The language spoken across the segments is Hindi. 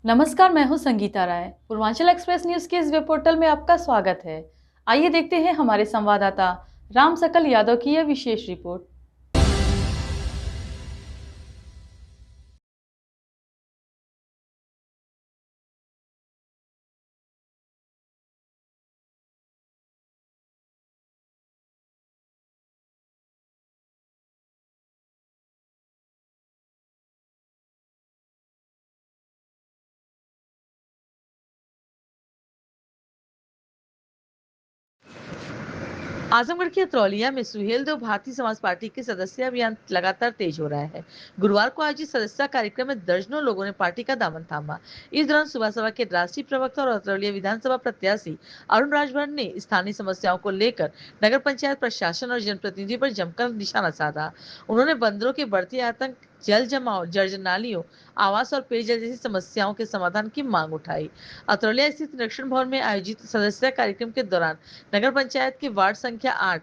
नमस्कार, मैं हूं संगीता राय। पूर्वांचल एक्सप्रेस न्यूज के इस वेब पोर्टल में आपका स्वागत है। आइए देखते हैं हमारे संवाददाता राम सकल यादव की यह विशेष रिपोर्ट। आजमगढ़ की अतरौलिया में सुहेलदेव भारतीय समाज पार्टी के सदस्य अभियान लगातार तेज हो रहा है। गुरुवार को आयोजित सदस्यता कार्यक्रम में दर्जनों लोगों ने पार्टी का दामन थामा। इस दौरान सुबह सभा के राष्ट्रीय प्रवक्ता और अतरौलिया विधानसभा प्रत्याशी अरुण राजभर ने स्थानीय समस्याओं को लेकर नगर पंचायत प्रशासन और जनप्रतिनिधियों पर जमकर निशाना साधा। उन्होंने बंदरों के बढ़ते आतंक, जल जमाव, जर्जर नालियों, आवास और पेयजल जैसी समस्याओं के समाधान की मांग उठाई। अतरौलिया स्थित निरीक्षण भवन में आयोजित सदस्यता कार्यक्रम के दौरान नगर पंचायत के वार्ड संख्या 8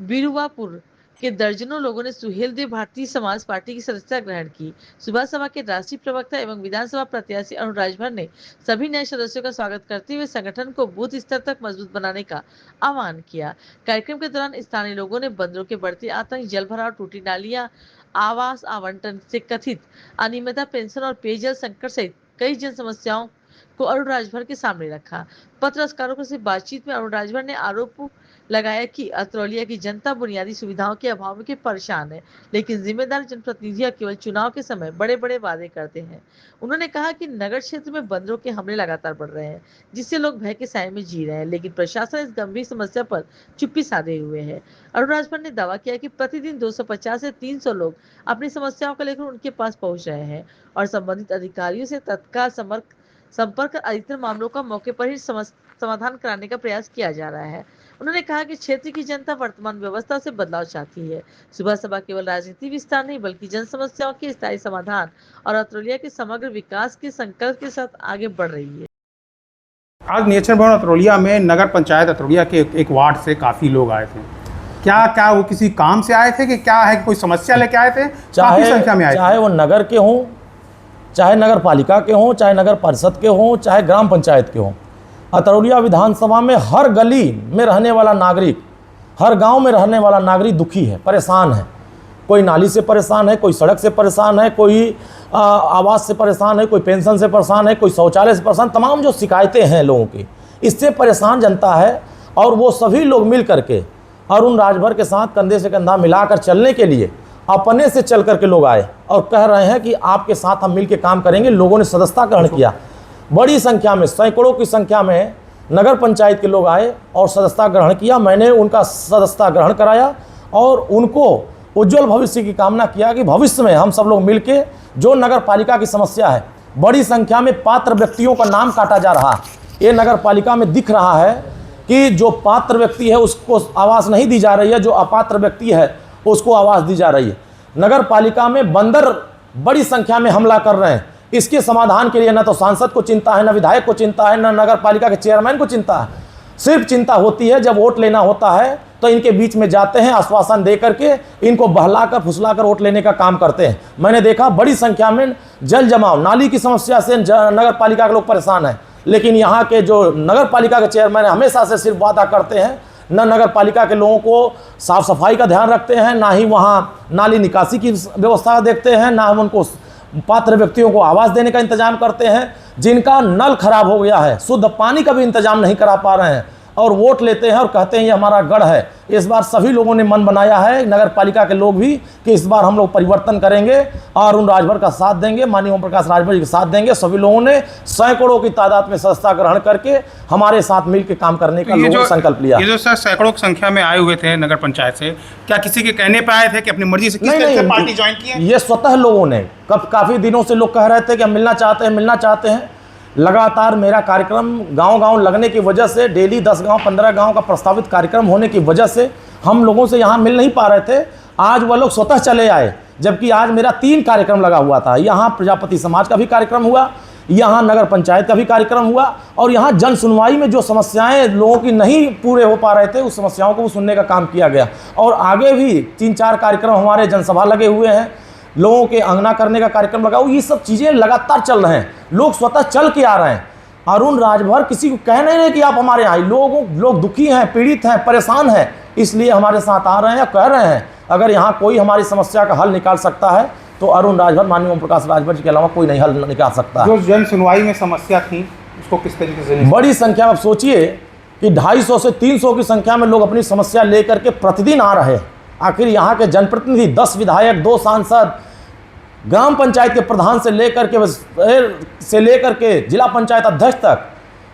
बिरुवापुर के दर्जनों लोगों ने सुहेलदेव भारतीय समाज पार्टी की सदस्यता ग्रहण की। सुबह सभा के राष्ट्रीय प्रवक्ता एवं विधानसभा प्रत्याशी अरुण राजभर ने सभी नए सदस्यों का स्वागत करते हुए संगठन को बूथ स्तर तक मजबूत बनाने का आह्वान किया। कार्यक्रम के दौरान स्थानीय लोगों ने बंदरों के बढ़ते आतंक, जल भराव, टूटी नालियां, आवास आवंटन से कथित अनियमितता, पेंशन और पेयजल संकट सहित कई जन समस्याओं को अरुण राजभर के सामने रखा। पत्रकारों से बातचीत में अरुण राजभर ने आरोप लगाया कि अतरौलिया की जनता बुनियादी सुविधाओं के अभाव में परेशान है, लेकिन जिम्मेदार जनप्रतिनिधियां केवल चुनाव के समय बड़े बड़े वादे करते हैं। उन्होंने कहा कि नगर क्षेत्र में बंदरों के हमले लगातार बढ़ रहे हैं, जिससे लोग भय के साए में जी रहे हैं, लेकिन प्रशासन इस गंभीर समस्या पर चुप्पी साधे हुए है। अरुण राजभर ने दावा किया कि प्रतिदिन 250 से 300 लोग अपनी समस्याओं को लेकर उनके पास पहुंच रहे हैं और संबंधित अधिकारियों से तत्काल संपर्क कर अधिकतर मामलों का मौके पर ही समाधान कराने का प्रयास किया जा रहा है। उन्होंने कहा कि क्षेत्र की जनता वर्तमान व्यवस्था से बदलाव चाहती है। सुबह सभा केवल राजनीति विस्तार नहीं, बल्कि जन समस्याओं के स्थायी समाधान और अतरौलिया के समग्र विकास के संकल्प के साथ आगे बढ़ रही है। आज निरीक्षण भवन अतरौलिया में नगर पंचायत अतरौलिया के एक वार्ड से काफी लोग आए थे। क्या वो किसी काम से आए थे कि क्या है, कोई समस्या लेके आए थे? काफी संख्या में आए थे। चाहे वो नगर के हों, चाहे नगर पालिका के हों, चाहे नगर परिषद के हों, चाहे ग्राम पंचायत के हों, अतरौलिया विधानसभा में हर गली में रहने वाला नागरिक, हर गांव में रहने वाला नागरिक दुखी है, परेशान है। कोई नाली से परेशान है, कोई सड़क से परेशान है, कोई आवास से परेशान है, कोई पेंशन से परेशान है, कोई शौचालय से परेशान। तमाम जो शिकायतें हैं लोगों की, इससे परेशान जनता है। और वो सभी लोग मिल करके अरुण राजभर के साथ कंधे से कंधा मिलाकर चलने के लिए अपने से चल करके लोग आए और कह रहे हैं कि आपके साथ हम मिल के काम करेंगे। लोगों ने सदस्यता ग्रहण किया, बड़ी संख्या में, सैकड़ों की संख्या में नगर पंचायत के लोग आए और सदस्यता ग्रहण किया। मैंने उनका सदस्यता ग्रहण कराया और उनको उज्जवल भविष्य की कामना किया कि भविष्य में हम सब लोग मिलके जो नगर पालिका की समस्या है, बड़ी संख्या में पात्र व्यक्तियों का नाम काटा जा रहा है। ये नगर पालिका में दिख रहा है कि जो पात्र व्यक्ति है उसको आवास नहीं दी जा रही है, जो अपात्र व्यक्ति है उसको आवास दी जा रही है। नगर पालिका में बंदर बड़ी संख्या में हमला कर रहे हैं। इसके समाधान के लिए न तो सांसद को चिंता है, न विधायक को चिंता है, न नगर पालिका के चेयरमैन को चिंता है। सिर्फ चिंता होती है जब वोट लेना होता है तो इनके बीच में जाते हैं, आश्वासन दे करके इनको बहलाकर फुसलाकर वोट लेने का काम करते हैं। मैंने देखा बड़ी संख्या में जल जमाव, नाली की समस्या से नगर पालिका के लोग परेशान हैं, लेकिन यहाँ के जो नगर पालिका के चेयरमैन हमेशा से सिर्फ वादा करते हैं, न नगर पालिका के लोगों को साफ सफाई का ध्यान रखते हैं, ना ही वहाँ नाली निकासी की व्यवस्था देखते हैं, ना हम उनको पात्र व्यक्तियों को आवास देने का इंतजाम करते हैं। जिनका नल खराब हो गया है, शुद्ध पानी का भी इंतजाम नहीं करा पा रहे हैं और वोट लेते हैं और कहते हैं ये हमारा गढ़ है। इस बार सभी लोगों ने मन बनाया है, नगर पालिका के लोग भी, कि इस बार हम लोग परिवर्तन करेंगे और अरुण राजभर का साथ देंगे, माननीय ओम प्रकाश राजभर जी का साथ देंगे। सभी लोगों ने सैकड़ों की तादाद में सदस्यता ग्रहण करके हमारे साथ मिलकर काम करने का लोगों ने संकल्प लिया। ये जो सर सैकड़ों की संख्या में आए हुए थे नगर पंचायत से, क्या किसी के कहने पे आए थे कि अपनी मर्जी से किस तरह से पार्टी ज्वाइन की है? ये स्वतः लोगों ने, काफी दिनों से लोग कह रहे थे कि हम मिलना चाहते हैं। लगातार मेरा कार्यक्रम गांव-गांव लगने की वजह से, डेली 10 गांव 15 गांव का प्रस्तावित कार्यक्रम होने की वजह से हम लोगों से यहां मिल नहीं पा रहे थे। आज वह लोग स्वतः चले आए, जबकि आज मेरा 3 कार्यक्रम लगा हुआ था। यहाँ प्रजापति समाज का भी कार्यक्रम हुआ, यहाँ नगर पंचायत का भी कार्यक्रम हुआ और यहाँ जन सुनवाई में जो समस्याएं लोगों की नहीं पूरे हो पा रहे थे, उस समस्याओं को सुनने का काम किया गया। और आगे भी 3-4 कार्यक्रम हमारे जनसभा लगे हुए हैं। लोगों के अंगना करने का कार्यक्रम लगाओ, ये सब चीज़ें लगातार चल रहे हैं, लोग स्वतः चल के आ रहे हैं। अरुण राजभर किसी को कह नहीं रहे कि आप हमारे यहाँ, लोग दुखी हैं, पीड़ित हैं, परेशान हैं, इसलिए हमारे साथ आ रहे हैं या कह रहे हैं। अगर यहाँ कोई हमारी समस्या का हल निकाल सकता है तो अरुण राजभर, माननीय ओम प्रकाश राजभर जी के अलावा कोई नहीं हल निकाल सकता है। जो जन सुनवाई में समस्या थी उसको किस तरीके से बड़ी संख्या में, आप सोचिए कि 250 से 300 की संख्या में लोग अपनी समस्या लेकर के प्रतिदिन आ रहे हैं। आखिर यहाँ के जनप्रतिनिधि 10 विधायक, 2 सांसद, ग्राम पंचायत के प्रधान से लेकर के जिला पंचायत अध्यक्ष तक,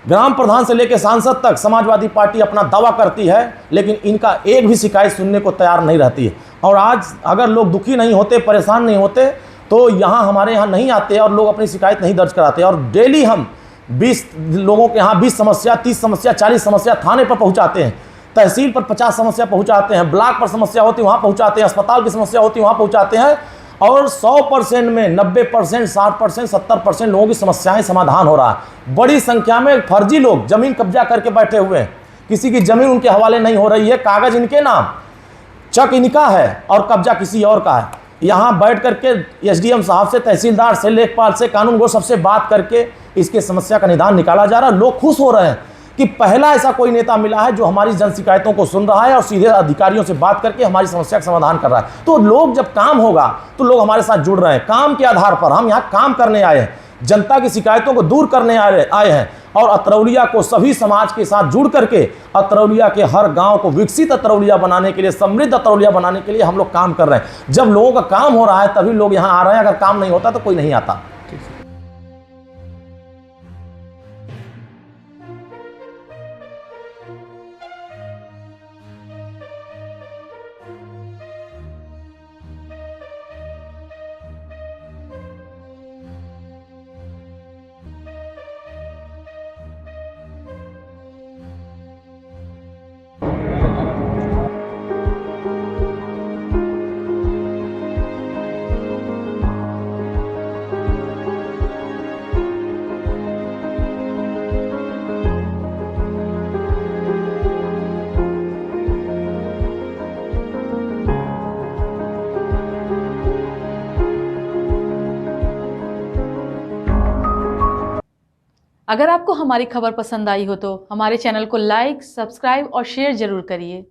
ग्राम प्रधान से लेकर सांसद तक समाजवादी पार्टी अपना दावा करती है, लेकिन इनका एक भी शिकायत सुनने को तैयार नहीं रहती है। और आज अगर लोग दुखी नहीं होते, परेशान नहीं होते तो यहाँ हमारे यहाँ नहीं आते और लोग अपनी शिकायत नहीं दर्ज कराते। और डेली हम 20 लोगों के यहाँ 20 समस्या, 30 समस्या, 40 समस्या थाने पर पहुँचाते हैं, तहसील पर 50 समस्या पहुँचाते हैं, ब्लॉक पर समस्या होती है वहाँ पहुँचाते हैं, अस्पताल की समस्या होती है वहाँ पहुँचाते हैं। और 100% में 90%, 60%, 70% लोगों की समस्याएं समाधान हो रहा है। बड़ी संख्या में फर्जी लोग जमीन कब्जा करके बैठे हुए हैं, किसी की जमीन उनके हवाले नहीं हो रही है, कागज इनके नाम, चक इनका है और कब्जा किसी और का है। यहाँ बैठ करके एसडीएम साहब से, तहसीलदार से, लेखपाल से, कानूनगो सबसे बात करके इसके समस्या का निदान निकाला जा रहा है। लोग खुश हो रहे हैं कि पहला ऐसा कोई नेता मिला है जो हमारी जन शिकायतों को सुन रहा है और सीधे अधिकारियों से बात करके हमारी समस्या का समाधान कर रहा है। तो लोग, जब काम होगा तो लोग हमारे साथ जुड़ रहे हैं। काम के आधार पर हम यहाँ काम करने आए हैं, जनता की शिकायतों को दूर करने आए हैं और अतरौलिया को सभी समाज के साथ जुड़ करके अतरौलिया के हर गांव को विकसित अतरौलिया बनाने के लिए, समृद्ध अतरौलिया बनाने के लिए हम लोग काम कर रहे हैं। जब लोगों का काम हो रहा है तभी लोग यहाँ आ रहे हैं, अगर काम नहीं होता तो कोई नहीं आता। अगर आपको हमारी खबर पसंद आई हो तो हमारे चैनल को लाइक, सब्सक्राइब और शेयर जरूर करिए।